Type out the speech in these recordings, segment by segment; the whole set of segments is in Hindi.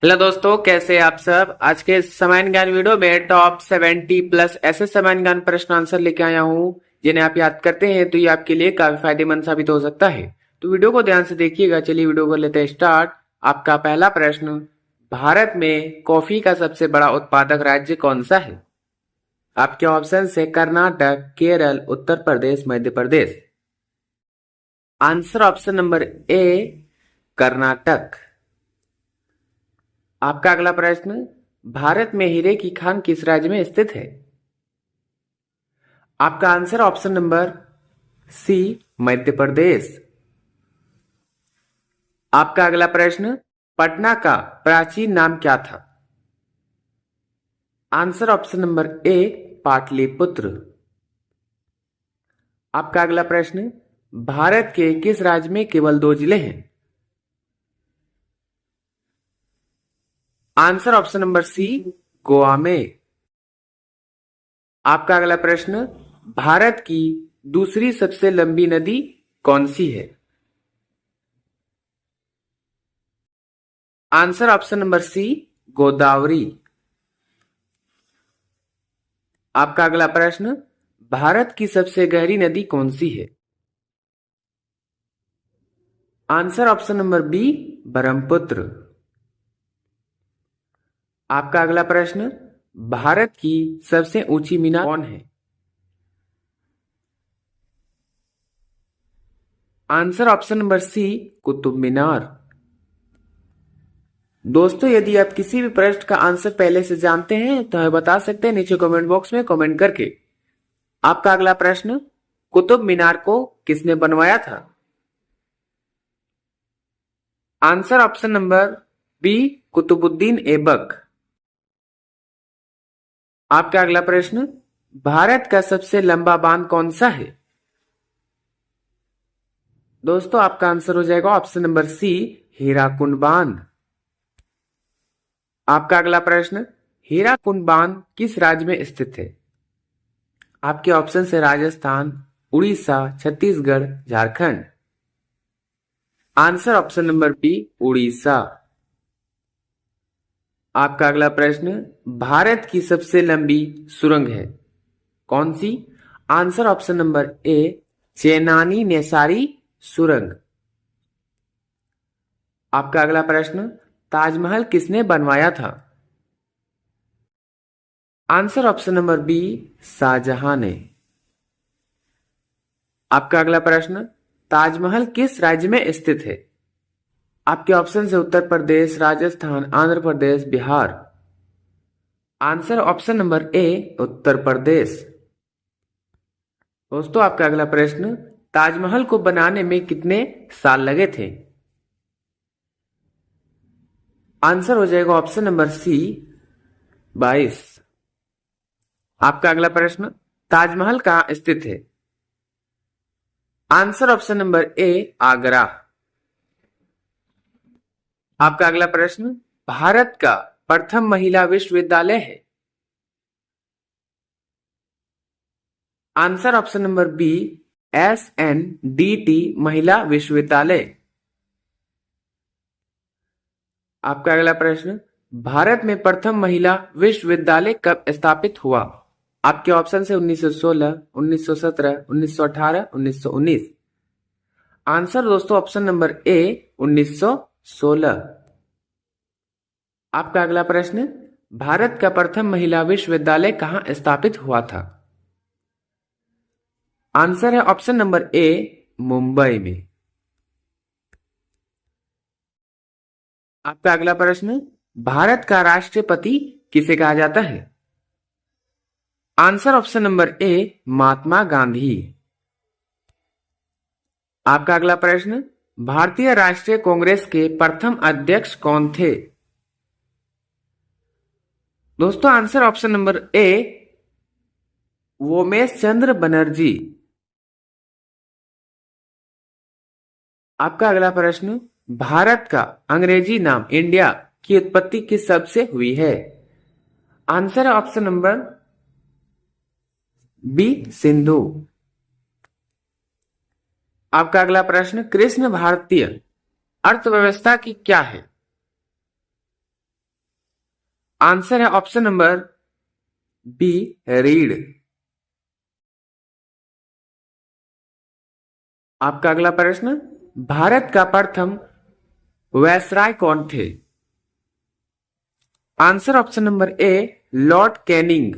हेलो दोस्तों, कैसे हैं आप सब। आज के सामान्य ज्ञान वीडियो में टॉप 70 प्लस ऐसे सामान्य ज्ञान प्रश्न आंसर लेके आया हूं जिन्हें आप याद करते हैं तो ये आपके लिए काफी फायदेमंद साबित हो सकता है। तो वीडियो को ध्यान से देखिएगा। चलिए वीडियो को लेते हैं स्टार्ट। आपका पहला प्रश्न, भारत में कॉफी का सबसे बड़ा उत्पादक राज्य कौन सा है। आपके ऑप्शन है Karnataka, Kerala, Uttar Pradesh, Madhya Pradesh. Answer option number A Karnataka. आपका अगला प्रश्न, भारत में हीरे की खान किस राज्य में स्थित है। आपका आंसर ऑप्शन नंबर सी मध्य प्रदेश। आपका अगला प्रश्न, पटना का प्राचीन नाम क्या था। आंसर ऑप्शन नंबर ए पाटलिपुत्र। आपका अगला प्रश्न, भारत के किस राज्य में केवल 2 जिले हैं। Answer option number C Goa में। आपका अगला प्रश्न, भारत की दूसरी सबसे लंबी नदी कौन सी है। Answer option number C Godavari. आपका अगला प्रश्न, भारत की सबसे गहरी नदी कौन सी है। Answer option number B Brahmaputra. आपका अगला प्रश्न, भारत की सबसे ऊंची मीनार कौन है। Answer option number C Qutub Minar. दोस्तों, यदि आप किसी भी प्रश्न का आंसर पहले से जानते हैं तो हमें बता सकते हैं नीचे कमेंट बॉक्स में कमेंट करके। आपका अगला प्रश्न, कुतुब मीनार को किसने बनवाया था। Answer option number B Qutubuddin Aibak. आपका अगला प्रश्न, भारत का सबसे लंबा बांध कौन सा है। दोस्तों, आपका आंसर हो जाएगा ऑप्शन नंबर सी हीराकुंड बांध। आपका अगला प्रश्न, हीराकुंड बांध किस राज्य में स्थित है। आपके ऑप्शन है Rajasthan, Orissa, Chhattisgarh, Jharkhand. Answer option number B Orissa. आपका अगला प्रश्न, भारत की सबसे लंबी सुरंग है कौन सी। Answer option number A Chenani Nashri सुरंग। आपका अगला प्रश्न, ताजमहल किसने बनवाया था। Answer option number B Shah Jahan ने। आपका अगला प्रश्न, ताजमहल किस राज्य में स्थित है। आपके ऑप्शन है Uttar Pradesh, Rajasthan, Andhra Pradesh, Bihar. Answer option number A Uttar Pradesh. दोस्तों, आपका अगला प्रश्न, ताजमहल को बनाने में कितने साल लगे थे। आंसर हो जाएगा ऑप्शन नंबर सी 22। आपका अगला प्रश्न, ताजमहल कहां स्थित है। Answer option number A Agra. आपका अगला प्रश्न, भारत का प्रथम महिला विश्वविद्यालय है। Answer option number B SNDT महिला विश्वविद्यालय। आपका अगला प्रश्न, भारत में प्रथम महिला विश्वविद्यालय कब स्थापित हुआ। आपके ऑप्शन है 1916, 1917, 1918, 1919। आंसर दोस्तों ऑप्शन नंबर ए 1916। आपका अगला प्रश्न, भारत का प्रथम महिला विश्वविद्यालय कहां स्थापित हुआ था। आंसर है ऑप्शन नंबर ए मुंबई में। आपका अगला प्रश्न, भारत का राष्ट्रपति किसे कहा जाता है। आंसर ऑप्शन नंबर ए महात्मा गांधी। आपका अगला प्रश्न, भारतीय राष्ट्रीय कांग्रेस के प्रथम अध्यक्ष कौन थे। दोस्तों, answer option number A Umesh Chandra Banerjee. आपका अगला प्रश्न, भारत का अंग्रेजी नाम इंडिया की उत्पत्ति किस शब्द से हुई है। आंसर है ऑप्शन नंबर बी सिंधु। आपका अगला प्रश्न, कृष्ण भारतीय अर्थव्यवस्था की क्या है। आंसर है ऑप्शन नंबर बी, रीड। आपका अगला प्रश्न, भारत का प्रथम वायसराय कौन थे? आंसर ऑप्शन नंबर ए, लॉर्ड कैनिंग।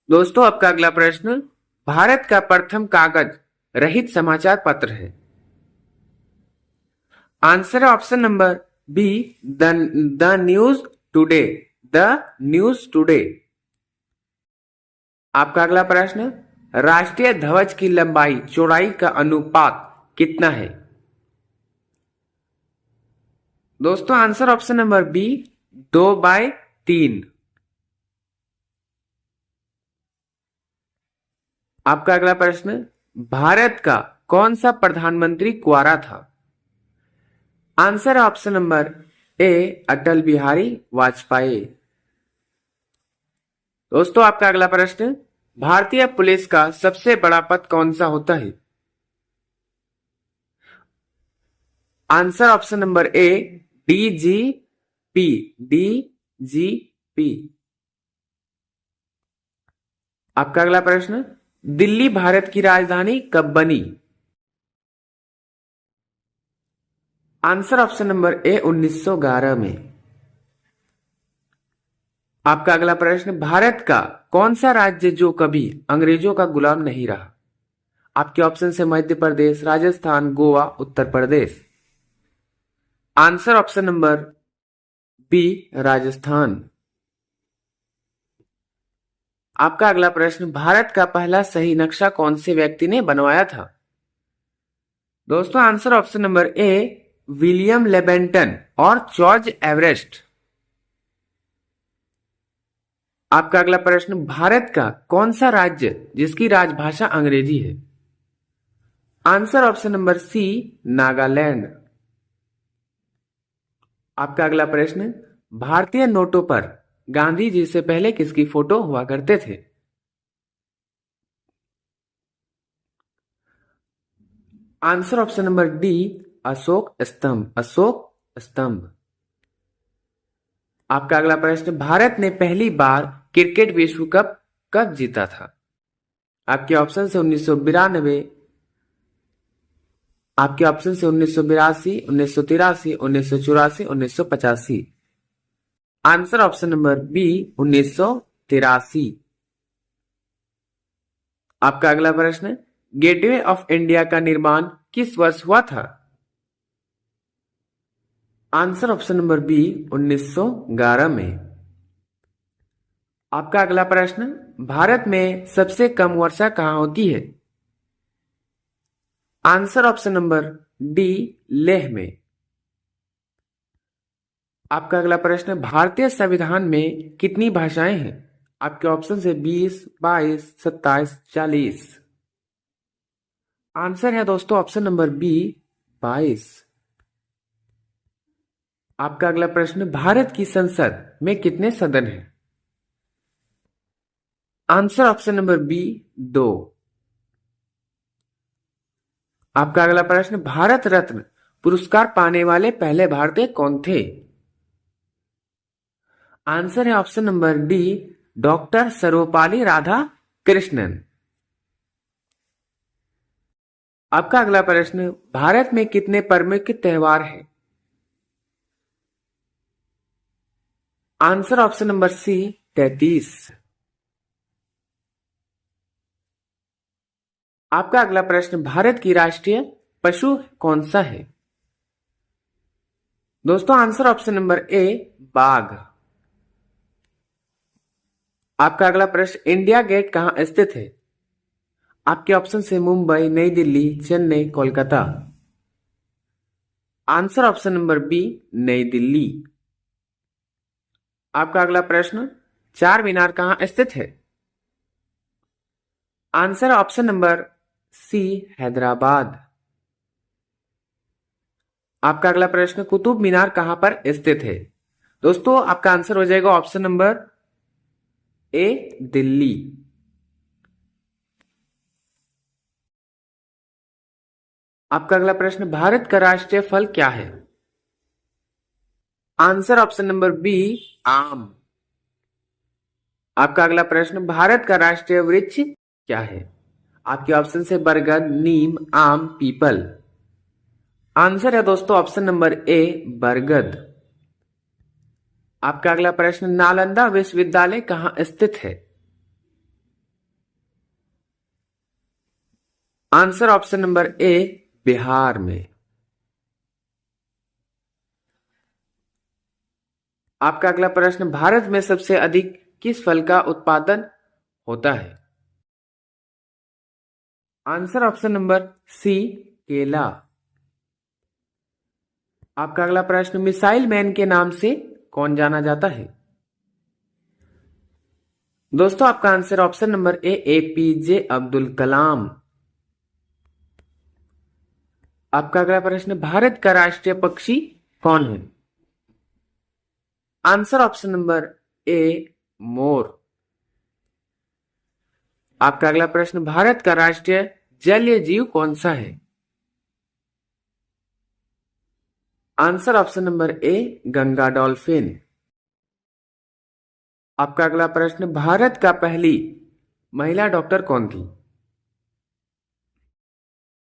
दोस्तों आपका अगला प्रश्न, भारत का प्रथम कागज रहित समाचार पत्र है। आंसर है option number B, the news today. The news today. आपका अगला प्रश्न, राष्ट्रीय ध्वज की लंबाई चौड़ाई का अनुपात कितना है? दोस्तों आंसर ऑप्शन नंबर बी, 2/3। आपका अगला प्रश्न, भारत का कौन सा प्रधानमंत्री कुंवारा था? आंसर है ऑप्शन नंबर ए, अटल बिहारी वाजपेयी। दोस्तों आपका अगला प्रश्न, भारतीय पुलिस का सबसे बड़ा पद कौन सा होता है? आंसर ऑप्शन नंबर ए, डीजीपी। डीजीपी। आपका अगला प्रश्न, दिल्ली भारत की राजधानी कब बनी? आंसर ऑप्शन नंबर ए, 1911 में। आपका अगला प्रश्न, भारत का कौन सा राज्य जो कभी अंग्रेजों का गुलाम नहीं रहा? आपके ऑप्शन है Madhya Pradesh, Rajasthan, Goa, Uttar Pradesh. Answer option number B, Rajasthan. आपका अगला प्रश्न, भारत का पहला सही नक्शा कौन से व्यक्ति ने बनवाया था? दोस्तों answer option number A, William Lambton और जॉर्ज एवरेस्ट। आपका अगला प्रश्न, भारत का कौन सा राज्य जिसकी राजभाषा अंग्रेजी है? Answer option number C, Nagaland. आपका अगला प्रश्न, भारतीय नोटों पर गांधी जी से पहले किसकी फोटो हुआ करते थे? Answer option number D, Ashok स्तंभ। अशोक स्तंभ। आपका अगला प्रश्न, भारत ने पहली बार क्रिकेट विश्व कप कब जीता था? आपके ऑप्शन से 1992, आपके ऑप्शन से 1982, 1983, 1984, 1985। Answer option number B, 1983। आपका अगला प्रश्न, गेटवे ऑफ इंडिया का निर्माण किस वर्ष हुआ था? आंसर ऑप्शन नंबर बी, 1911 में। आपका अगला प्रश्न, भारत में सबसे कम वर्षा कहां होती है? Answer option number D, Leh में। आपका अगला प्रश्न, भारतीय संविधान में कितनी भाषाएं हैं? आपके ऑप्शन है 20, 22, 27, 40। आंसर है दोस्तों ऑप्शन नंबर बी, 22। आपका अगला प्रश्न, भारत की संसद में कितने सदन हैं? Answer option number B, 2। आपका अगला प्रश्न, भारत रत्न पुरस्कार पाने वाले पहले भारतीय कौन थे? आंसर है option number D, doctor Sarvepalli Radhakrishnan. आपका अगला प्रश्न, भारत में कितने प्रमुख त्योहार हैं? Answer option number C, 33। आपका अगला प्रश्न, भारत की राष्ट्रीय पशु कौन सा है? दोस्तों आंसर ऑप्शन नंबर ए, बाघ। आपका अगला प्रश्न, इंडिया गेट कहां स्थित है? आपके ऑप्शन है Mumbai, New Delhi, Chennai, Kolkata. Answer option number B, New Delhi. आपका अगला प्रश्न, चार मीनार कहां स्थित है? Answer option number C, Hyderabad. आपका अगला प्रश्न, कुतुब मीनार कहां पर स्थित है? दोस्तों आपका आंसर हो जाएगा ऑप्शन नंबर ए, दिल्ली। आपका अगला प्रश्न, भारत का राष्ट्रीय फल क्या है? आंसर ऑप्शन नंबर बी, आम। आपका अगला प्रश्न, भारत का राष्ट्रीय वृक्ष क्या है? आपके ऑप्शन से बरगद, नीम, आम, पीपल। आंसर है दोस्तों ऑप्शन नंबर ए, बरगद। आपका अगला प्रश्न, नालंदा विश्वविद्यालय कहां स्थित है? आंसर ऑप्शन नंबर ए, बिहार में। आपका अगला प्रश्न, भारत में सबसे अधिक किस फल का उत्पादन होता है? आंसर ऑप्शन नंबर सी, केला। आपका अगला प्रश्न, मिसाइल मैन के नाम से कौन जाना जाता है? दोस्तों आपका answer option number A, APJ Abdul Kalam. आपका अगला प्रश्न, भारत का राष्ट्रीय पक्षी कौन है? आंसर ऑप्शन नंबर ए, मोर। आपका अगला प्रश्न, भारत का राष्ट्रीय जलीय जीव कौन सा है? आंसर ऑप्शन नंबर ए, गंगा डॉल्फिन। आपका अगला प्रश्न, भारत का पहली महिला डॉक्टर कौन थी?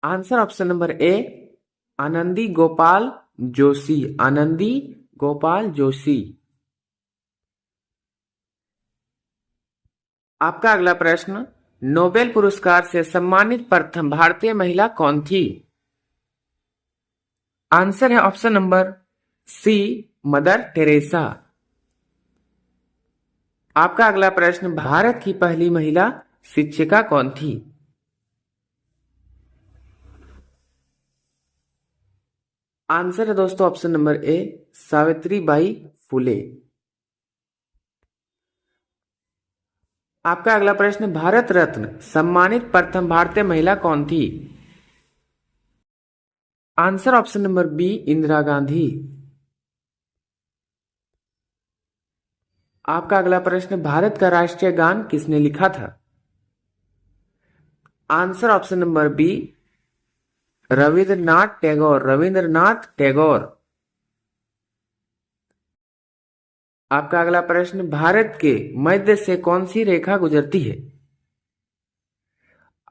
आंसर ऑप्शन नंबर ए, आनंदी गोपाल जोशी। आनंदी गोपाल जोशी। आपका अगला प्रश्न, नोबेल पुरस्कार से सम्मानित प्रथम भारतीय महिला कौन थी? आंसर है option number C, Mother Teresa. आपका अगला प्रश्न, भारत की पहली महिला शिक्षिका कौन थी? आंसर है दोस्तों ऑप्शन नंबर ए, सावित्रीबाई फुले। आपका अगला प्रश्न, भारत रत्न सम्मानित प्रथम भारतीय महिला कौन थी? Answer option number B, Indira Gandhi. आपका अगला प्रश्न, भारत का राष्ट्रीय गान किसने लिखा था? Answer option number B, Rabindranath Tagore. Rabindranath Tagore. आपका अगला प्रश्न, भारत के मध्य से कौन सी रेखा गुजरती है?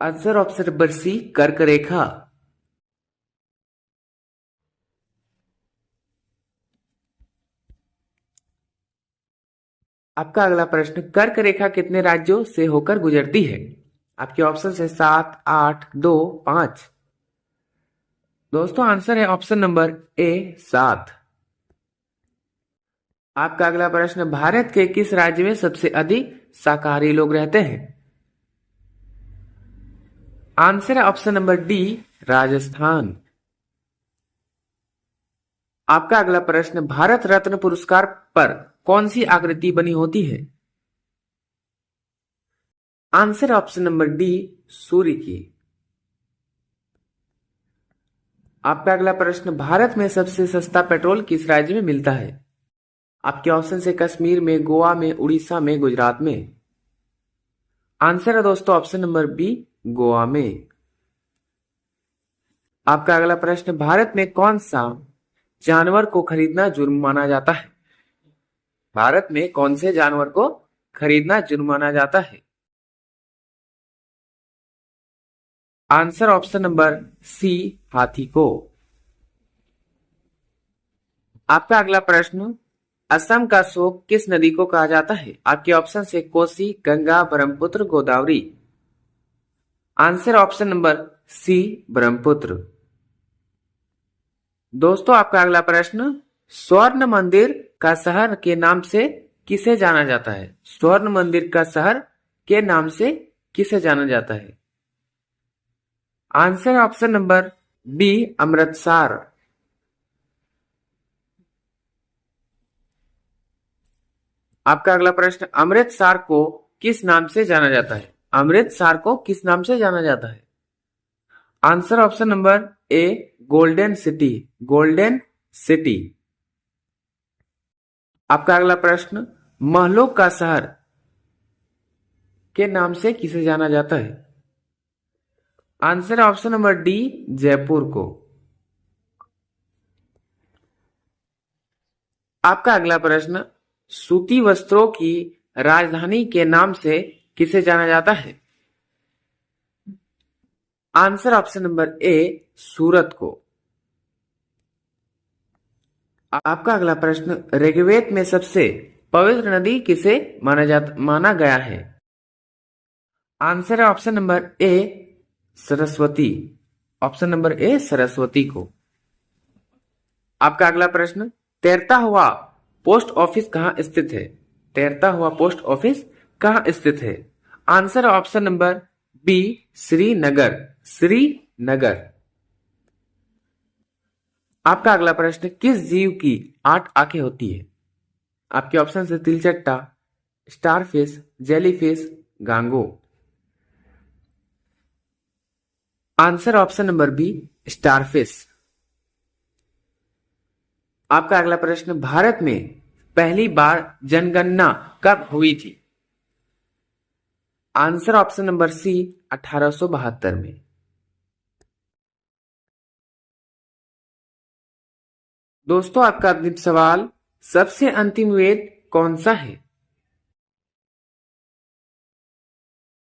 आंसर ऑप्शन नंबर सी, कर्क रेखा। आपका अगला प्रश्न, कर्क रेखा कितने राज्यों से होकर गुजरती है? आपके ऑप्शन है 7, 8, 2, 5। दोस्तों आंसर है ऑप्शन नंबर ए, 7। आपका अगला प्रश्न, भारत के किस राज्य में सबसे अधिक शाकाहारी लोग रहते हैं? आंसर है ऑप्शन नंबर डी, राजस्थान। आपका अगला प्रश्न, भारत रत्न पुरस्कार पर कौन सी आकृति बनी होती है? आंसर ऑप्शन नंबर डी, सूर्य की। आपका अगला प्रश्न, भारत में सबसे सस्ता पेट्रोल किस राज्य में मिलता है? आपके ऑप्शन है कश्मीर में, गोवा में, उड़ीसा में, गुजरात में। आंसर है दोस्तों ऑप्शन नंबर बी, गोवा में। आपका अगला प्रश्न, भारत में कौन सा जानवर को खरीदना जुर्म माना जाता है? भारत में कौन से जानवर को खरीदना जुर्म माना जाता है? आंसर ऑप्शन नंबर सी, हाथी को। आपका अगला प्रश्न, असम का शोक किस नदी को कहा जाता है? आपके ऑप्शन से Kosi, Ganga, Brahmaputra, Godavari. Answer option number C, Brahmaputra. दोस्तों आपका अगला प्रश्न, स्वर्ण मंदिर का शहर के नाम से किसे जाना जाता है? स्वर्ण मंदिर का शहर के नाम से किसे जाना जाता है? Answer option number B, Amritsar. आपका अगला प्रश्न, अमृतसर को किस नाम से जाना जाता है? अमृतसर को किस नाम से जाना जाता है? आंसर ऑप्शन नंबर ए, गोल्डन सिटी। Golden city. आपका अगला प्रश्न, महलों का शहर के नाम से किसे जाना जाता है? Answer option number D, Jaipur को। आपका अगला प्रश्न, सूती वस्त्रों की राजधानी के नाम से किसे जाना जाता है? आंसर ऑप्शन नंबर ए, सूरत को। आपका अगला प्रश्न, ऋग्वेद में सबसे पवित्र नदी किसे माना गया है? आंसर है ऑप्शन नंबर ए, सरस्वती। ऑप्शन नंबर ए, सरस्वती को। आपका अगला प्रश्न, तैरता हुआ पोस्ट ऑफिस कहां स्थित है? तैरता हुआ पोस्ट ऑफिस कहां स्थित है? आंसर है option number B, Srinagar. Srinagar. आपका अगला प्रश्न, किस जीव की 8 आंखें होती है? आपके ऑप्शन है तिलचट्टा, स्टारफिश, जेलीफिश, गांगो। Answer option number B, starfish. आपका अगला प्रश्न, भारत में पहली बार जनगणना कब हुई थी? आंसर ऑप्शन नंबर सी, 1872 में। दोस्तों, आपका अंतिम सवाल, सबसे अंतिम वेद कौन सा है?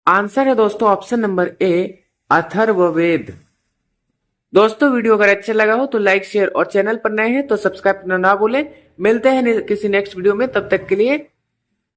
आंसर है दोस्तों ऑप्शन नंबर ए, अथर्ववेद। दोस्तों, वीडियो अगर अच्छा लगा हो तो लाइक, शेयर और चैनल पर नए हैं तो सब्सक्राइब करना ना भूलें। मिलते हैं किसी नेक्स्ट वीडियो में, तब तक के लिए